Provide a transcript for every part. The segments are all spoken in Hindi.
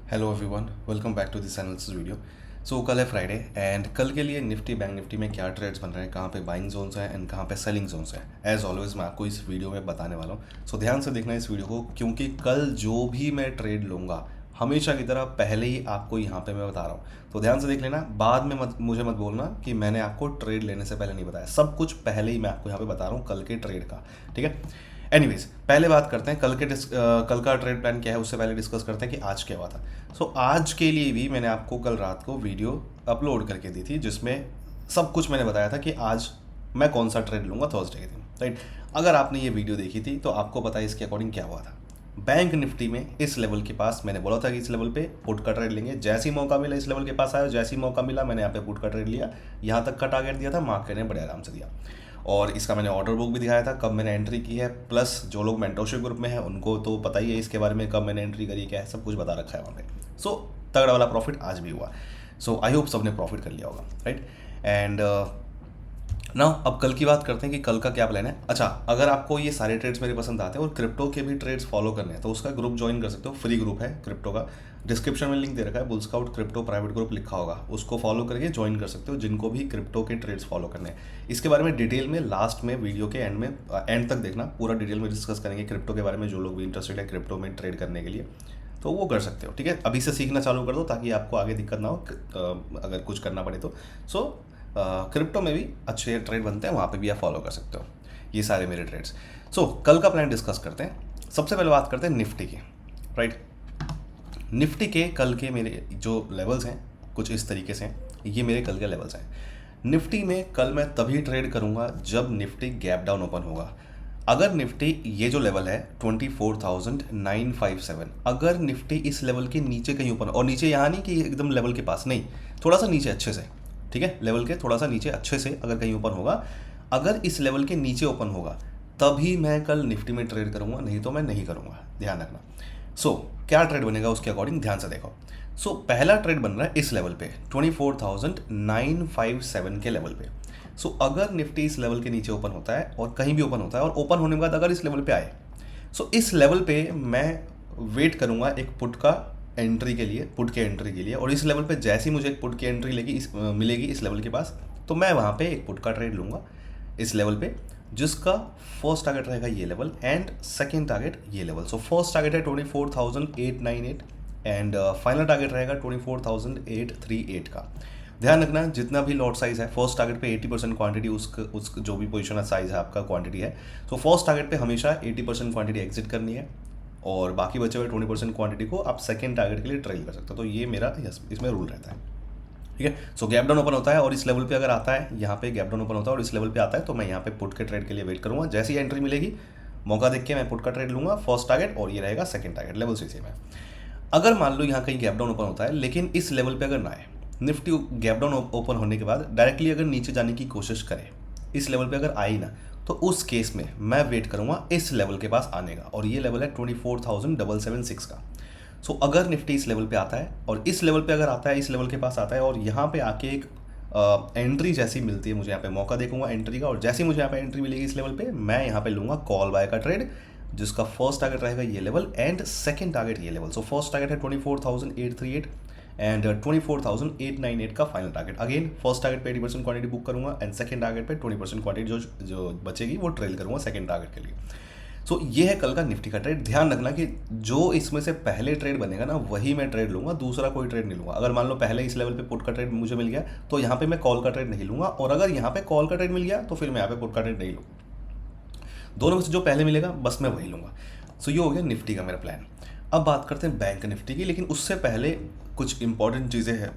Hello everyone, welcome back to this analysis video. So कल है फ्राइडे एंड कल के लिए निफ्टी बैंक निफ्टी में क्या ट्रेड्स बन रहे हैं, कहाँ पे बाइंग जोन्स हैं एंड कहाँ पे सेलिंग जोन्स हैं, एज ऑलवेज मैं आपको इस वीडियो में बताने वाला हूँ। सो ध्यान से देखना इस वीडियो को, क्योंकि कल जो भी मैं ट्रेड लूँगा हमेशा की तरह पहले ही आपको यहाँ पे मैं बता रहा हूँ। तो ध्यान से देख लेना, बाद में मुझे मत बोलना कि मैंने आपको ट्रेड लेने से पहले नहीं बताया। सब कुछ पहले ही मैं आपको यहाँ पे बता रहा हूँ कल के ट्रेड का, ठीक है। एनीवेज, पहले बात करते हैं कल का ट्रेड प्लान क्या है। उससे पहले डिस्कस करते हैं कि आज क्या हुआ था। आज के लिए भी मैंने आपको कल रात को वीडियो अपलोड करके दी थी, जिसमें सब कुछ मैंने बताया था कि आज मैं कौन सा ट्रेड लूँगा थर्सडे के दिन, राइट। अगर आपने ये वीडियो देखी थी तो आपको पता है इसके अकॉर्डिंग क्या हुआ था। बैंक निफ्टी में इस लेवल के पास मैंने बोला था कि इस लेवल पे पुट का ट्रेड लेंगे। जैसे ही मौका मिला इस लेवल के पास आया, जैसे ही मौका मिला मैंने यहाँ पे पुट का ट्रेड लिया। यहाँ तक का टारगेट दिया था, मार्केट ने बड़े आराम से दिया और इसका मैंने ऑर्डर बुक भी दिखाया था, कब मैंने एंट्री की है। प्लस जो लोग मेंटरशिप ग्रुप में हैं उनको तो पता ही है इसके बारे में, कब मैंने एंट्री करी, क्या है, सब कुछ बता रखा है वहाँ पे। सो तगड़ा वाला प्रॉफिट आज भी हुआ। सो आई होप सबने प्रॉफिट कर लिया होगा, राइट। एंड ना अब कल की बात करते हैं कि कल का क्या प्लान है। अच्छा, अगर आपको ये सारे ट्रेड्स मेरे पसंद आते हैं और क्रिप्टो के भी ट्रेड्स फॉलो करने हैं तो उसका ग्रुप ज्वाइन कर सकते हो। फ्री ग्रुप है क्रिप्टो का, डिस्क्रिप्शन में लिंक दे रखा है, bull scout crypto private group लिखा होगा, उसको फॉलो करके ज्वाइन कर सकते हो जिनको भी क्रिप्टो के ट्रेड्स फॉलो करने हैं। इसके बारे में डिटेल में लास्ट में वीडियो के एंड तक देखना, पूरा डिटेल में डिस्कस करेंगे क्रिप्टो के बारे में। जो लोग भी इंटरेस्टेड है क्रिप्टो में ट्रेड करने के लिए तो वो कर सकते हो, ठीक है। अभी से सीखना चालू कर दो ताकि आपको आगे दिक्कत ना हो अगर कुछ करना पड़े तो। सो क्रिप्टो में भी अच्छे ट्रेड बनते हैं, वहाँ पे भी आप फॉलो कर सकते हो ये सारे मेरे ट्रेड्स। सो कल का प्लान डिस्कस करते हैं। सबसे पहले बात करते हैं निफ्टी की, राइट। निफ्टी के कल के मेरे जो लेवल्स हैं कुछ इस तरीके से हैं, ये मेरे कल के लेवल्स हैं। निफ्टी में कल मैं तभी ट्रेड करूँगा जब निफ्टी गैप डाउन ओपन होगा। अगर निफ्टी ये जो लेवल है 24,957, अगर निफ्टी इस लेवल के नीचे कहीं ओपन, और नीचे यहाँ नहीं कि एकदम लेवल के पास, नहीं, थोड़ा सा नीचे अच्छे से, ठीक है, लेवल के थोड़ा सा नीचे अच्छे से अगर कहीं ओपन होगा, अगर इस लेवल के नीचे ओपन होगा तभी मैं कल निफ्टी में ट्रेड करूंगा, नहीं तो मैं नहीं करूंगा, ध्यान रखना। क्या ट्रेड बनेगा उसके अकॉर्डिंग ध्यान से देखो। पहला ट्रेड बन रहा है इस लेवल पे 24,957 के लेवल पे। अगर निफ्टी इस लेवल के नीचे ओपन होता है और कहीं भी ओपन होता है और ओपन होने के बाद अगर इस लेवल पे आए, इस लेवल पे मैं वेट करूंगा एक पुट का एंट्री के लिए, पुट के एंट्री के लिए। और इस लेवल पे जैसे ही मुझे एक पुट की एंट्री मिलेगी इस लेवल के पास, तो मैं वहाँ पे एक पुट का ट्रेड लूँगा इस लेवल पे, जिसका फर्स्ट टारगेट रहेगा ये लेवल एंड सेकेंड टारगेट ये लेवल। फर्स्ट टारगेट है 24,898 एंड फाइनल टारगेट रहेगा 24,838 का। ध्यान रखना जितना भी लॉट साइज है, फर्स्ट टारगेट पे 80% क्वांटिटी उस जो भी पोजीशन साइज है आपका क्वांटिटी है, फर्स्ट टारगेट पे हमेशा 80% क्वांटिटी एग्जिट करनी है और बाकी बचे हुए 20% क्वांटिटी को आप सेकेंड टारगेट के लिए ट्रेल कर सकते हो। तो ये मेरा इसमें रूल रहता है, ठीक है। गैप डाउन ओपन होता है और इस लेवल पे अगर आता है, यहाँ पे गैप डाउन ओपन होता है और इस लेवल पे आता है, तो मैं यहाँ पे पुट के ट्रेड के लिए वेट करूँगा। जैसी एंट्री मिलेगी मौका देख के मैं पुट का ट्रेड लूँगा, फर्स्ट टारगेट, और ये रहेगा सेकंड टारगेट, लेवल से सेम है। अगर मान लो यहाँ कहीं गैप डाउन ओपन होता है लेकिन इस लेवल पे अगर ना आए, निफ्टी गैप डाउन ओपन होने के बाद डायरेक्टली अगर नीचे जाने की कोशिश करे, इस लेवल पे अगर आई ना, तो उस केस में मैं वेट करूँगा इस लेवल के पास आने का, और ये लेवल है 24,776 का। अगर निफ्टी इस लेवल पे आता है और इस लेवल पे अगर आता है, इस लेवल के पास आता है और यहाँ पे आके एक एंट्री जैसी मिलती है, मुझे यहाँ पे मौका देखूंगा एंट्री का, और जैसे ही मुझे यहाँ पे एंट्री मिलेगी इस लेवल पे, मैं यहाँ पे लूँगा कॉल बाय का ट्रेड, जिसका फर्स्ट टारगेट रहेगा ये लेवल एंड सेकंड टारगेट ये लेवल। फर्स्ट टारगेट है 24,838 एंड 24,898 का final target. Again first target पे 80% क्वांटिटी बुक करूंगा एंड सेकंड टारगेट पे 20% क्वांटिटी जो बचेगी वो ट्रेल करूंगा सेकंड टारगेट के लिए। ये है कल का निफ्टी का ट्रेड। ध्यान रखना कि जो इसमें से पहले ट्रेड बनेगा ना, वही मैं ट्रेड लूँगा, दूसरा कोई ट्रेड नहीं लूँगा। अगर मान लो पहले इस लेवल पे पुट का ट्रेड मुझे मिल गया तो यहाँ पे मैं कॉल का ट्रेड नहीं लूँगा, और अगर यहाँ पे कॉल का ट्रेड मिल गया तो फिर मैं यहाँ पे पुट का ट्रेड नहीं लूँगा। दोनों में से जो पहले मिलेगा बस मैं वही लूँगा। ये हो गया निफ्टी का मेरा प्लान। अब बात करते हैं बैंक निफ्टी की, लेकिन उससे पहले कुछ इंपॉर्टेंट चीज़ें हैं,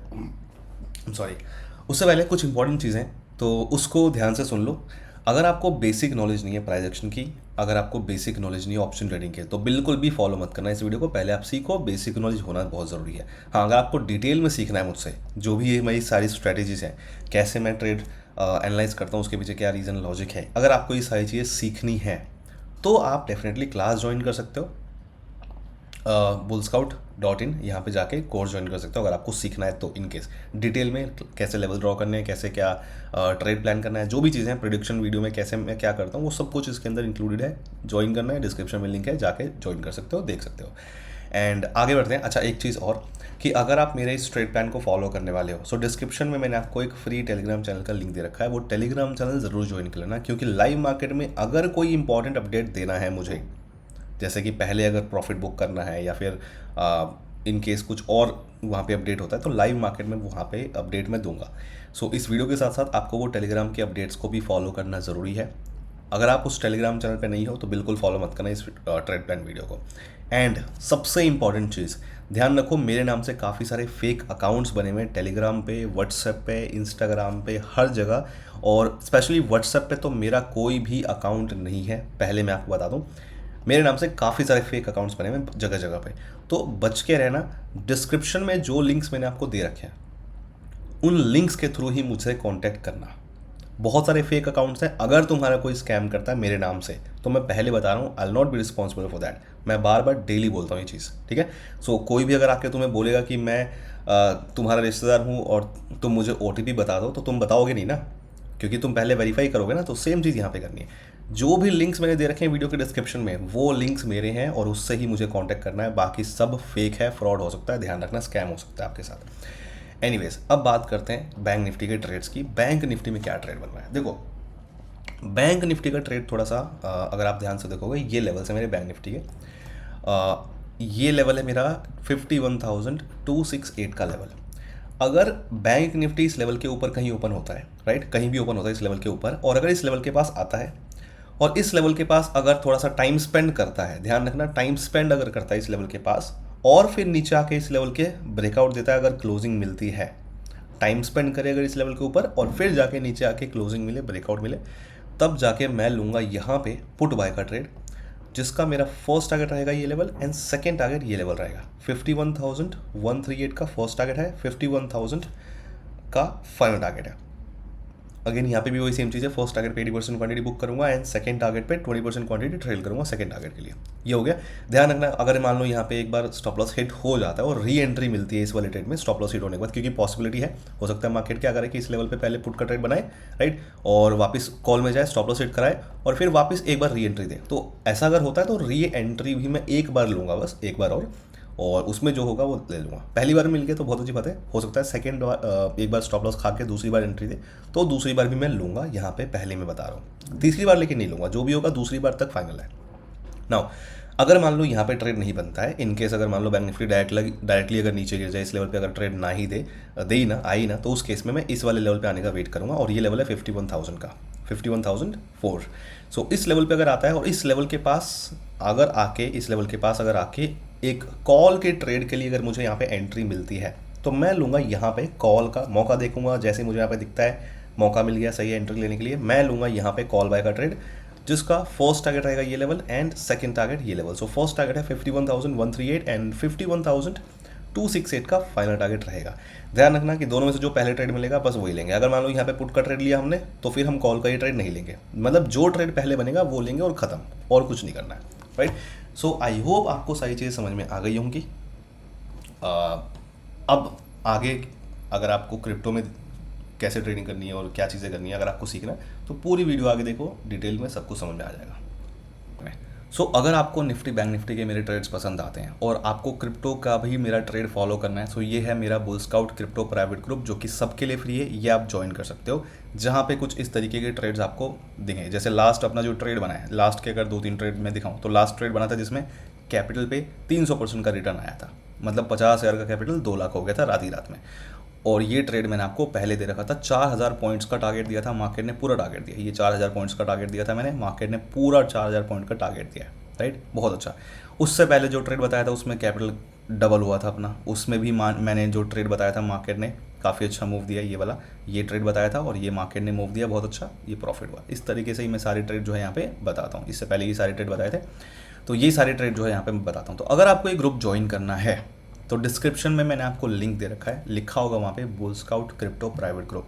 उससे पहले कुछ इंपॉर्टेंट चीज़ें हैं तो उसको ध्यान से सुन लो। अगर आपको बेसिक नॉलेज नहीं है प्राइस एक्शन की, अगर आपको बेसिक नॉलेज नहीं है ऑप्शन ट्रेडिंग के, तो बिल्कुल भी फॉलो मत करना इस वीडियो को। पहले आप सीखो, बेसिक नॉलेज होना बहुत ज़रूरी है। हाँ, अगर आपको डिटेल में सीखना है मुझसे, जो भी ये मेरी सारी स्ट्रैटेजीज हैं, कैसे मैं ट्रेड एनालाइज करता हूँ, उसके पीछे क्या रीज़न लॉजिक है, अगर आपको ये सारी चीज़ें सीखनी है तो आप डेफिनेटली क्लास ज्वाइन कर सकते हो। bullscout.in, यहाँ पे जाके कोर्स ज्वाइन कर सकते हो अगर आपको सीखना है तो। इन केस डिटेल में कैसे लेवल ड्रॉ करने हैं, कैसे क्या ट्रेड प्लान करना है, जो भी चीज़ें हैं प्रेडिक्शन वीडियो में कैसे मैं क्या करता हूँ, वो सब कुछ इसके अंदर इंक्लूडेड है। ज्वाइन करना है, डिस्क्रिप्शन में लिंक है, जाके ज्वाइन कर सकते हो, देख सकते हो। एंड आगे बढ़ते हैं। अच्छा, एक चीज़ और कि अगर आप मेरे इस ट्रेड प्लान को फॉलो करने वाले हो, सो डिस्क्रिप्शन में मैंने आपको एक फ्री टेलीग्राम चैनल का लिंक दे रखा है। वो टेलीग्राम चैनल ज़रूर ज्वाइन कर लेना, क्योंकि लाइव मार्केट में अगर कोई इंपॉर्टेंट अपडेट देना है मुझे, जैसे कि पहले अगर प्रॉफिट बुक करना है या फिर इन केस कुछ और वहाँ पे अपडेट होता है, तो लाइव मार्केट में वहाँ पे अपडेट मैं दूंगा। सो इस वीडियो के साथ साथ आपको वो टेलीग्राम के अपडेट्स को भी फॉलो करना ज़रूरी है। अगर आप उस टेलीग्राम चैनल पे नहीं हो तो बिल्कुल फॉलो मत करना इस ट्रेड प्लान वीडियो को। एंड सबसे इंपॉर्टेंट चीज़ ध्यान रखो, मेरे नाम से काफ़ी सारे फेक अकाउंट्स बने हुए हैं टेलीग्राम पे, व्हाट्सएप पे, इंस्टाग्राम पे, हर जगह। और स्पेशली व्हाट्सएप पे तो मेरा कोई भी अकाउंट नहीं है, पहले मैं आपको बता दूं। मेरे नाम से काफ़ी सारे फेक अकाउंट्स बने हुए हैं जगह जगह पे, तो बच के रहना। डिस्क्रिप्शन में जो लिंक्स मैंने आपको दे रखे हैं, उन लिंक्स के थ्रू ही मुझसे कांटेक्ट करना। बहुत सारे फेक अकाउंट्स हैं, अगर तुम्हारा कोई स्कैम करता है मेरे नाम से, तो मैं पहले बता रहा हूँ, I will not be responsible for that. मैं बार बार डेली बोलता हूँ ये चीज़, ठीक है। सो कोई भी अगर आके तुम्हें बोलेगा कि मैं तुम्हारा रिश्तेदार हूँ और तुम मुझे OTP बता दो, तो तुम बताओगे नहीं ना, क्योंकि तुम पहले वेरीफाई करोगे ना। तो सेम चीज़ यहाँ पे करनी है। जो भी लिंक्स मैंने दे रखे हैं वीडियो के डिस्क्रिप्शन में, वो लिंक्स मेरे हैं और उससे ही मुझे कांटेक्ट करना है। बाकी सब फेक है, फ्रॉड हो सकता है, ध्यान रखना, स्कैम हो सकता है आपके साथ। एनीवेज, अब बात करते हैं बैंक निफ्टी के ट्रेड्स की। बैंक निफ्टी में क्या ट्रेड बन रहा है, देखो। बैंक निफ्टी का ट्रेड थोड़ा सा अगर आप ध्यान से देखोगे, ये लेवल है मेरे बैंक निफ्टी के। ये लेवल है मेरा 51,268 का लेवल। अगर बैंक निफ्टी इस लेवल के ऊपर कहीं ओपन होता है, राइट, कहीं भी ओपन होता है इस लेवल के ऊपर, और अगर इस लेवल के पास आता है और इस लेवल के पास अगर थोड़ा सा टाइम स्पेंड करता है, ध्यान रखना, टाइम स्पेंड अगर करता है इस लेवल के पास, और फिर नीचे आके इस लेवल के ब्रेकआउट देता है, अगर क्लोजिंग मिलती है, टाइम स्पेंड करे अगर इस लेवल के ऊपर और फिर जाके नीचे आके क्लोजिंग मिले, ब्रेकआउट मिले, तब जाके मैं लूँगा यहाँ पे पुट बाय का ट्रेड, जिसका मेरा फर्स्ट टारगेट रहेगा ये लेवल एंड सेकेंड टारगेट ये लेवल रहेगा। 51,138 का फर्स्ट टारगेट है, 51,000 का फाइनल टारगेट है। अगेन यहाँ पे भी वही सेम चीज़ है, फर्स्ट टारगेट पे 80% क्वांटिटी बुक करूंगा एंड सेकंड टारगेट पे 20% क्वांटिटी ट्रेल करूंगा सेकंड टारगेट के लिए। ये हो गया। ध्यान रखना, अगर मान लो यहाँ पे एक बार स्टॉप लॉस हिट हो जाता है और री एंट्री मिलती है इस वाले ट्रेड में स्टॉप लॉस हिट होने के बाद, क्योंकि पॉसिबिलिटी है, हो सकता है मार्केट क्या करे कि इस लेवल पे पहले पुट का ट्रेड बनाए, राइट, और वापस कॉल में जाए, स्टॉप लॉस हिट कराए और फिर वापस एक बार री एंट्री दे। तो ऐसा अगर होता है तो री एंट्री भी मैं एक बार लूँगा, बस एक बार, और उसमें जो होगा वो ले लूँगा। पहली बार मिल गया तो बहुत अच्छी बात है, हो सकता है सेकंड एक बार स्टॉप लॉस खा के दूसरी बार एंट्री दे, तो दूसरी बार भी मैं लूँगा, यहाँ पे पहले मैं बता रहा हूँ। तीसरी बार लेकिन नहीं लूँगा, जो भी होगा दूसरी बार तक फाइनल है। नाउ अगर मान लो यहाँ पे ट्रेड नहीं बनता है, इनकेस अगर मान लो बैंक निफ्टी डायरेक्टली अगर नीचे गिर जाए, इस लेवल पे अगर ट्रेड ना ही दे ही ना, आई ना, तो उस केस में मैं इस वाले लेवल पे आने का वेट करूँगा, और ये लेवल है 51,000 का, 51,004। सो इस लेवल पे अगर आता है और इस लेवल के पास अगर आके, इस लेवल के पास अगर आके एक कॉल के ट्रेड के लिए अगर मुझे यहाँ पे एंट्री मिलती है, तो मैं लूँगा यहाँ पे कॉल का मौका, देखूंगा जैसे मुझे यहाँ पे दिखता है मौका मिल गया सही है एंट्री लेने के लिए, मैं लूँगा यहाँ पे कॉल बाय का ट्रेड, जिसका फर्स्ट टारगेट रहेगा ये लेवल एंड सेकंड टारगेट ये लेवल। सो फर्स्ट टारगेट है 51,138 एंड 51,268 का फाइनल टारगेट रहेगा। ध्यान रखना कि दोनों में से जो पहले ट्रेड मिलेगा बस वही लेंगे। अगर मान लो यहाँ पे पुट का ट्रेड लिया हमने, तो फिर हम कॉल का ये ट्रेड नहीं लेंगे, मतलब जो ट्रेड पहले बनेगा वो लेंगे और ख़त्म, और कुछ नहीं करना है, राइट। सो आई होप आपको सारी चीज़ें समझ में आ गई होंगी। अब आगे अगर आपको क्रिप्टो में कैसे ट्रेडिंग करनी है और क्या चीज़ें करनी है, अगर आपको सीखना है तो पूरी वीडियो आगे देखो, डिटेल में सब कुछ समझ में आ जाएगा। सो अगर आपको निफ्टी बैंक निफ्टी के मेरे ट्रेड्स पसंद आते हैं और आपको क्रिप्टो का भी मेरा ट्रेड फॉलो करना है, सो ये है मेरा bull scout crypto private group, जो कि सबके लिए फ्री है। ये आप ज्वाइन कर सकते हो, जहाँ पे कुछ इस तरीके के ट्रेड्स आपको दिखें। जैसे लास्ट अपना जो ट्रेड बना है, लास्ट के अगर 2-3 ट्रेड में दिखाऊँ, तो लास्ट ट्रेड बना था जिसमें कैपिटल पे 300% का रिटर्न आया था, मतलब 50,000 का कैपिटल 2 लाख हो गया था रात ही रात में। और ये ट्रेड मैंने आपको पहले दे रखा था, 4,000 पॉइंट्स का टारगेट दिया था, मार्केट ने पूरा टारगेट दिया। ये 4,000 पॉइंट्स का टारगेट दिया था मैंने, मार्केट ने पूरा 4,000 पॉइंट का टारगेट दिया, राइट, बहुत अच्छा। उससे पहले जो ट्रेड बताया था उसमें कैपिटल डबल हुआ था अपना, उसमें भी मैंने जो ट्रेड बताया था मार्केट ने काफ़ी अच्छा मूव दिया, ये वाला ये ट्रेड बताया था और ये मार्केट ने मूव दिया बहुत अच्छा, ये प्रॉफिट हुआ। इस तरीके से ही मैं सारे ट्रेड जो है यहाँ पे बताता हूँ। इससे पहले ये सारे ट्रेड बताए थे, तो ये सारे ट्रेड जो है यहाँ पे मैं बताता हूँ। तो अगर आपको एक ग्रुप ज्वाइन करना है तो डिस्क्रिप्शन में मैंने आपको लिंक दे रखा है, लिखा होगा वहाँ पे bull scout crypto private group.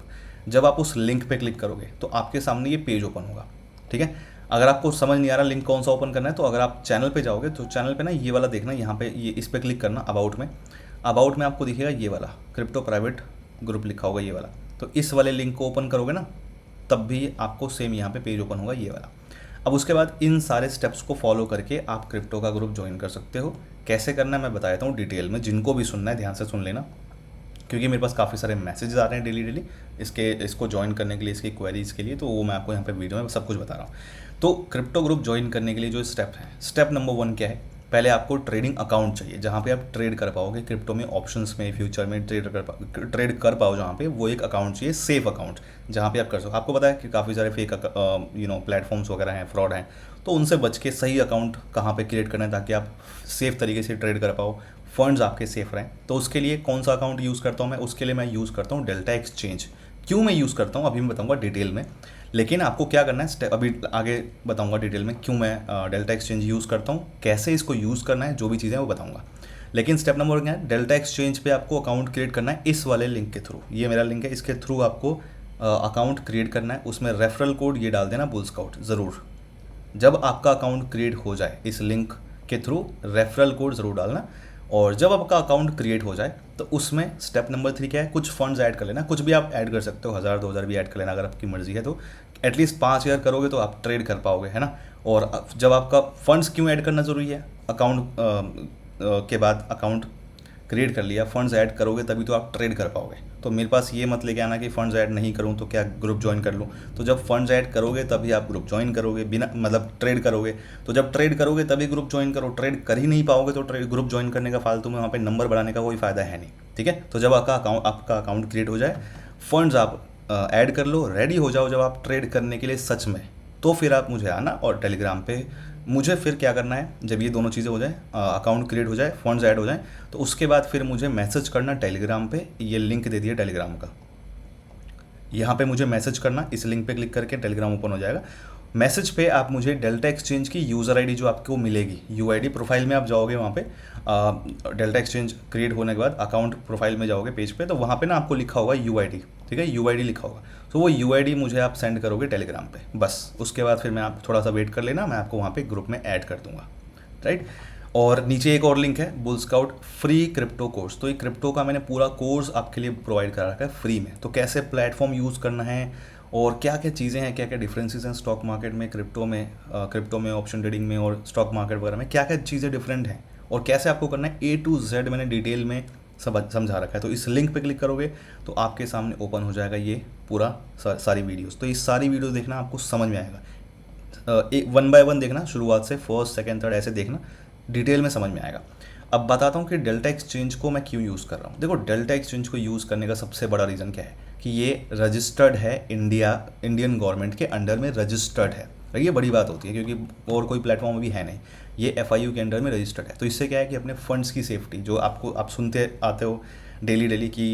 जब आप उस लिंक पे क्लिक करोगे तो आपके सामने ये पेज ओपन होगा, ठीक है। अगर आपको समझ नहीं आ रहा लिंक कौन सा ओपन करना है, तो अगर आप चैनल पे जाओगे तो चैनल पे ना ये वाला देखना, यहाँ पे ये इस पर क्लिक करना, अबाउट में आपको दिखेगा ये वाला क्रिप्टो प्राइवेट ग्रुप लिखा होगा, ये वाला। तो इस वाले लिंक को ओपन करोगे ना, तब भी आपको सेम यहाँ पे पेज ओपन होगा ये वाला। अब उसके बाद इन सारे स्टेप्स को फॉलो करके आप क्रिप्टो का ग्रुप ज्वाइन कर सकते हो। कैसे करना है मैं बता देता हूँ डिटेल में, जिनको भी सुनना है ध्यान से सुन लेना, क्योंकि मेरे पास काफ़ी सारे मैसेजेस आ रहे हैं डेली इसको ज्वाइन करने के लिए, इसकी क्वेरीज़ के लिए, तो वो मैं आपको यहाँ पे वीडियो में सब कुछ बता रहा हूँ। तो क्रिप्टो ग्रुप ज्वाइन करने के लिए जो स्टेप है, स्टेप नंबर 1 क्या है, पहले आपको ट्रेडिंग अकाउंट चाहिए जहाँ पे आप ट्रेड कर पाओगे क्रिप्टो में, ऑप्शंस में, फ्यूचर में ट्रेड कर पाओ जहाँ पे, वो एक अकाउंट चाहिए, सेफ अकाउंट जहाँ पे आप कर सको। आपको पता है कि काफ़ी सारे फेक प्लेटफॉर्म्स वगैरह हैं, फ्रॉड हैं, तो उनसे बच के सही अकाउंट कहाँ पे क्रिएट करना है ताकि आप सेफ तरीके से ट्रेड कर पाओ, फंड्स आपके सेफ रहें। तो उसके लिए कौन सा अकाउंट यूज़ करता हूँ मैं, उसके लिए मैं यूज़ करता हूँ डेल्टा एक्सचेंज। क्यों मैं यूज़ करता हूँ अभी मैं बताऊँगा डिटेल में, लेकिन आपको क्या करना है अभी आगे बताऊँगा डिटेल में क्यों मैं डेल्टा एक्सचेंज यूज़ करता हूँ, कैसे इसको यूज़ करना है, जो भी चीज़ें वो बताऊँगा। लेकिन स्टेप नंबर 1 क्या है, डेल्टा एक्सचेंज पे आपको अकाउंट क्रिएट करना है इस वाले लिंक के थ्रू। ये मेरा लिंक है, इसके थ्रू आपको अकाउंट क्रिएट करना है। उसमें रेफरल कोड ये डाल देना, बुल स्काउट ज़रूर। जब आपका अकाउंट क्रिएट हो जाए इस लिंक के थ्रू रेफरल कोड ज़रूर डालना। और जब आपका अकाउंट क्रिएट हो जाए तो उसमें स्टेप नंबर 3 क्या है, कुछ फंड्स ऐड कर लेना। कुछ भी आप ऐड कर सकते हो, 1000 2000 भी ऐड कर लेना अगर आपकी मर्जी है तो। एटलीस्ट 5000 करोगे तो आप ट्रेड कर पाओगे, है ना। और जब आपका फंड्स क्यों ऐड करना ज़रूरी है, अकाउंट के बाद अकाउंट क्रिएट कर लिया, फंड्स ऐड करोगे तभी तो आप ट्रेड कर पाओगे। तो मेरे पास ये मत लेके आना कि फंड्स ऐड नहीं करूँ तो क्या ग्रुप ज्वाइन कर लूँ। तो जब फंड्स ऐड करोगे तभी आप ग्रुप ज्वाइन करोगे, बिना मतलब ट्रेड करोगे। तो जब ट्रेड करोगे तभी ग्रुप ज्वाइन करो। ट्रेड कर ही नहीं पाओगे तो ग्रुप ज्वाइन करने का फालतू में वहाँ पे नंबर बढ़ाने का कोई फ़ायदा है नहीं, ठीक है। तो जब आपका अकाउंट क्रिएट हो जाए, फंड्स आप ऐड कर लो, रेडी हो जाओ जब आप ट्रेड करने के लिए सच में, तो फिर आप मुझे आना और टेलीग्राम पे मुझे फिर क्या करना है, जब ये दोनों चीज़ें हो जाए, अकाउंट क्रिएट हो जाए, फंड्स ऐड हो जाए, तो उसके बाद फिर मुझे मैसेज करना टेलीग्राम पे। ये लिंक दे दिया टेलीग्राम का, यहाँ पे मुझे मैसेज करना, इस लिंक पे क्लिक करके टेलीग्राम ओपन हो जाएगा। मैसेज पे आप मुझे डेल्टा एक्सचेंज की यूज़र आईडी जो आपको मिलेगी, यूआईडी प्रोफाइल में आप जाओगे, वहाँ पे डेल्टा एक्सचेंज क्रिएट होने के बाद अकाउंट प्रोफाइल में जाओगे पेज पे, तो वहाँ पे ना आपको लिखा होगा यूआईडी, ठीक है, यूआईडी लिखा होगा। तो वो यूआईडी मुझे आप सेंड करोगे टेलीग्राम पे, बस। उसके बाद फिर मैं आप थोड़ा सा वेट कर लेना, मैं आपको वहाँ पे ग्रुप में ऐड कर दूंगा, राइट। और नीचे एक और लिंक है, bull scout free crypto course. तो ये क्रिप्टो का मैंने पूरा कोर्स आपके लिए प्रोवाइड करा रखा है फ्री में। तो कैसे प्लेटफॉर्म यूज़ करना है और क्या क्या चीज़ें हैं, क्या क्या डिफरेंसेस हैं स्टॉक मार्केट में, क्रिप्टो में, ऑप्शन ट्रेडिंग में और स्टॉक मार्केट वगैरह में क्या क्या चीज़ें डिफरेंट हैं और कैसे आपको करना है, A to Z मैंने डिटेल में सब समझा रखा है। तो इस लिंक पे क्लिक करोगे तो आपके सामने ओपन हो जाएगा ये पूरा सारी वीडियोस। तो ये सारी वीडियो देखना, आपको समझ में आएगा। एक 1 by 1 देखना, शुरुआत से फर्स्ट सेकंड थर्ड ऐसे देखना, डिटेल में समझ में आएगा। अब बताता हूँ कि डेल्टा एक्सचेंज को मैं क्यों यूज़ कर रहा हूँ। देखो, डेल्टा एक्सचेंज को यूज़ करने का सबसे बड़ा रीज़न क्या है कि ये रजिस्टर्ड है, इंडियन गवर्नमेंट के अंडर में रजिस्टर्ड है। ये बड़ी बात होती है क्योंकि और कोई प्लेटफॉर्म भी है नहीं, ये FIU के अंडर में रजिस्टर्ड है। तो इससे क्या है कि अपने फंड्स की सेफ्टी, जो आप सुनते आते हो डेली कि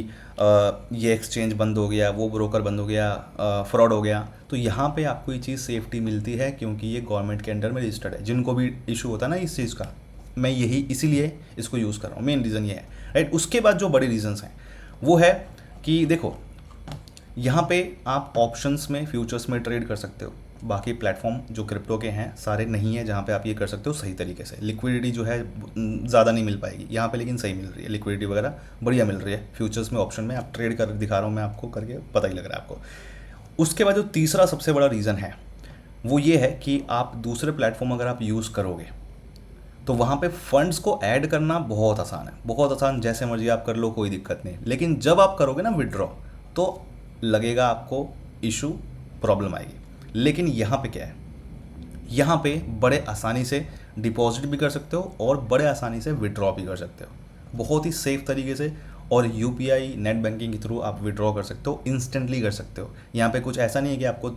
ये एक्सचेंज बंद हो गया, वो ब्रोकर बंद हो गया, फ्रॉड हो गया, तो यहाँ पे आपको ये चीज़ सेफ्टी मिलती है क्योंकि ये गवर्नमेंट के अंडर में रजिस्टर्ड है। जिनको भी इशू होता है ना इस चीज़ का, मैं इसीलिए इसको यूज़ कर रहा हूँ, मेन रीज़न ये है, राइट। उसके बाद जो बड़े रीजंस हैं वो है कि देखो, यहाँ पे आप ऑप्शंस में, फ्यूचर्स में ट्रेड कर सकते हो। बाकी प्लेटफॉर्म जो क्रिप्टो के हैं सारे नहीं है जहाँ पे आप ये कर सकते हो सही तरीके से। लिक्विडिटी जो है ज़्यादा नहीं मिल पाएगी यहाँ पे, लेकिन सही मिल रही है, लिक्विडिटी वगैरह बढ़िया मिल रही है। फ्यूचर्स में, ऑप्शन में आप ट्रेड कर दिखा रहा हूँ मैं आपको करके, पता ही लग रहा है आपको। उसके बाद जो तीसरा सबसे बड़ा रीज़न है वो ये है कि आप दूसरे प्लेटफॉर्म अगर आप यूज़ करोगे तो वहाँ पे फंड्स को ऐड करना बहुत आसान है, बहुत आसान, जैसे मर्जी आप कर लो, कोई दिक्कत नहीं। लेकिन जब आप करोगे ना विड्रॉ तो लगेगा आपको इशू, प्रॉब्लम आएगी। लेकिन यहाँ पे क्या है, यहाँ पे बड़े आसानी से डिपॉजिट भी कर सकते हो और बड़े आसानी से विड्रॉ भी कर सकते हो, बहुत ही सेफ तरीके से। और UPI नेट बैंकिंग के थ्रू आप विड्रॉ कर सकते हो, इंस्टेंटली कर सकते हो। यहाँ पे कुछ ऐसा नहीं है कि आपको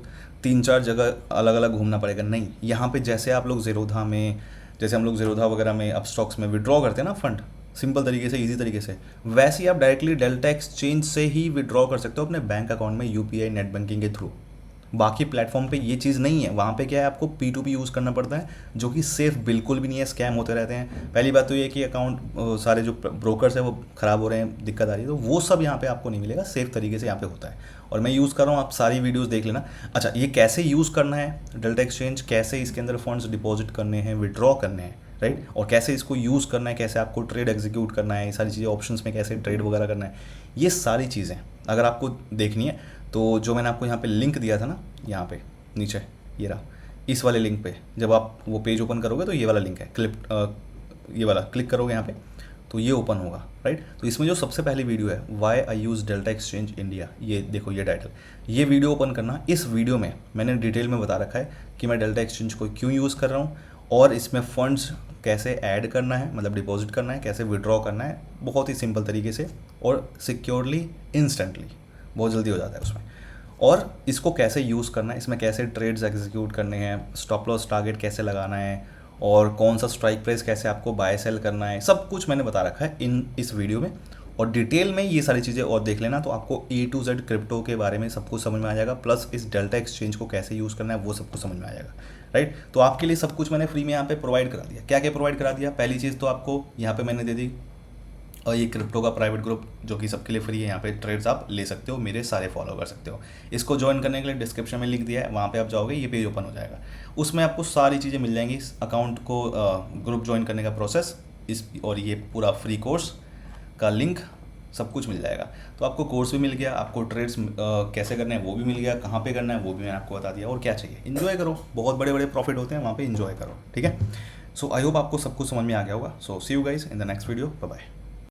3-4 जगह अलग अलग घूमना पड़ेगा, नहीं। यहाँ पे जैसे आप लोग ज़ीरोधा में, जैसे हम लोग ज़ीरोधा वगैरह में अपस्टॉक्स में विड्रॉ करते हैं ना फंड, सिंपल तरीके से, इजी तरीके से, वैसे ही आप डायरेक्टली डेल्टा एक्सचेंज से ही विड्रॉ कर सकते हो अपने बैंक अकाउंट में UPI नेट बैंकिंग के थ्रू। बाकी प्लेटफॉर्म पे ये चीज़ नहीं है। वहाँ पे क्या है, आपको P2P यूज़ करना पड़ता है, जो कि सेफ़ बिल्कुल भी नहीं है, स्कैम होते रहते हैं। पहली बात तो ये कि अकाउंट सारे जो ब्रोकर्स हैं वो ख़राब हो रहे हैं, दिक्कत आ रही है, तो वो सब यहाँ पे आपको नहीं मिलेगा, सेफ़ तरीके से यहाँ पे होता है। और मैं यूज़ कर रहा हूँ, आप सारी वीडियोज़ देख लेना। अच्छा, ये कैसे यूज़ करना है डेल्टा एक्सचेंज, कैसे इसके अंदर फंड्स डिपॉजिट करने हैं, विड्रॉ करने हैं, राइट, और कैसे इसको यूज़ करना है, कैसे आपको ट्रेड एग्जीक्यूट करना है, ये सारी चीज़ें, ऑप्शंस में कैसे ट्रेड वगैरह करना है, ये सारी चीज़ें अगर आपको देखनी है तो जो मैंने आपको यहाँ पे लिंक दिया था ना, यहाँ पे नीचे ये रहा, इस वाले लिंक पे जब आप वो पेज ओपन करोगे तो ये वाला लिंक है, ये वाला क्लिक करोगे यहाँ पे तो ये ओपन होगा, राइट। तो इसमें जो सबसे पहली वीडियो है वाई आई यूज़ डेल्टा एक्सचेंज इंडिया, ये देखो ये टाइटल, ये वीडियो ओपन करना। इस वीडियो में मैंने डिटेल में बता रखा है कि मैं डेल्टा एक्सचेंज को क्यों यूज़ कर रहा हूँ और इसमें फंड्स कैसे ऐड करना है, मतलब डिपॉजिट करना है, कैसे विड्रॉ करना है, बहुत ही सिंपल तरीके से और सिक्योरली, इंस्टेंटली, बहुत जल्दी हो जाता है उसमें। और इसको कैसे यूज़ करना है, इसमें कैसे ट्रेड्स एग्जीक्यूट करने हैं, स्टॉप लॉस टारगेट कैसे लगाना है और कौन सा स्ट्राइक प्राइस कैसे आपको बाय सेल करना है, सब कुछ मैंने बता रखा है इस वीडियो में। और डिटेल में ये सारी चीज़ें और देख लेना तो आपको A to Z क्रिप्टो के बारे में सब कुछ समझ में आ जाएगा, प्लस इस डेल्टा एक्सचेंज को कैसे यूज़ करना है वो सब कुछ समझ में आ जाएगा, राइट। तो आपके लिए सब कुछ मैंने फ्री में यहाँ पे प्रोवाइड करा दिया। क्या क्या प्रोवाइड करा दिया? पहली चीज़ तो आपको यहाँ पे मैंने दे दी और ये क्रिप्टो का प्राइवेट ग्रुप जो कि सबके लिए फ्री है। यहाँ पे ट्रेड्स आप ले सकते हो, मेरे सारे फॉलो कर सकते हो। इसको ज्वाइन करने के लिए डिस्क्रिप्शन में लिंक दिया है, वहाँ पे आप जाओगे, ये पेज ओपन हो जाएगा। उसमें आपको सारी चीज़ें मिल जाएंगी, इस अकाउंट को ग्रुप ज्वाइन करने का प्रोसेस, और ये पूरा फ्री कोर्स का लिंक, सब कुछ मिल जाएगा। तो आपको कोर्स भी मिल गया, आपको ट्रेड्स कैसे करने हैं वो भी मिल गया, कहाँ पे करना है वो भी मैंने आपको बता दिया। और क्या चाहिए, इन्जॉय करो, बहुत बड़े बड़े प्रॉफिट होते हैं वहाँ पे, इन्जॉय करो, ठीक है। सो आई होप आपको सब कुछ समझ में आ गया होगा। So see you guys in the next video, bye bye.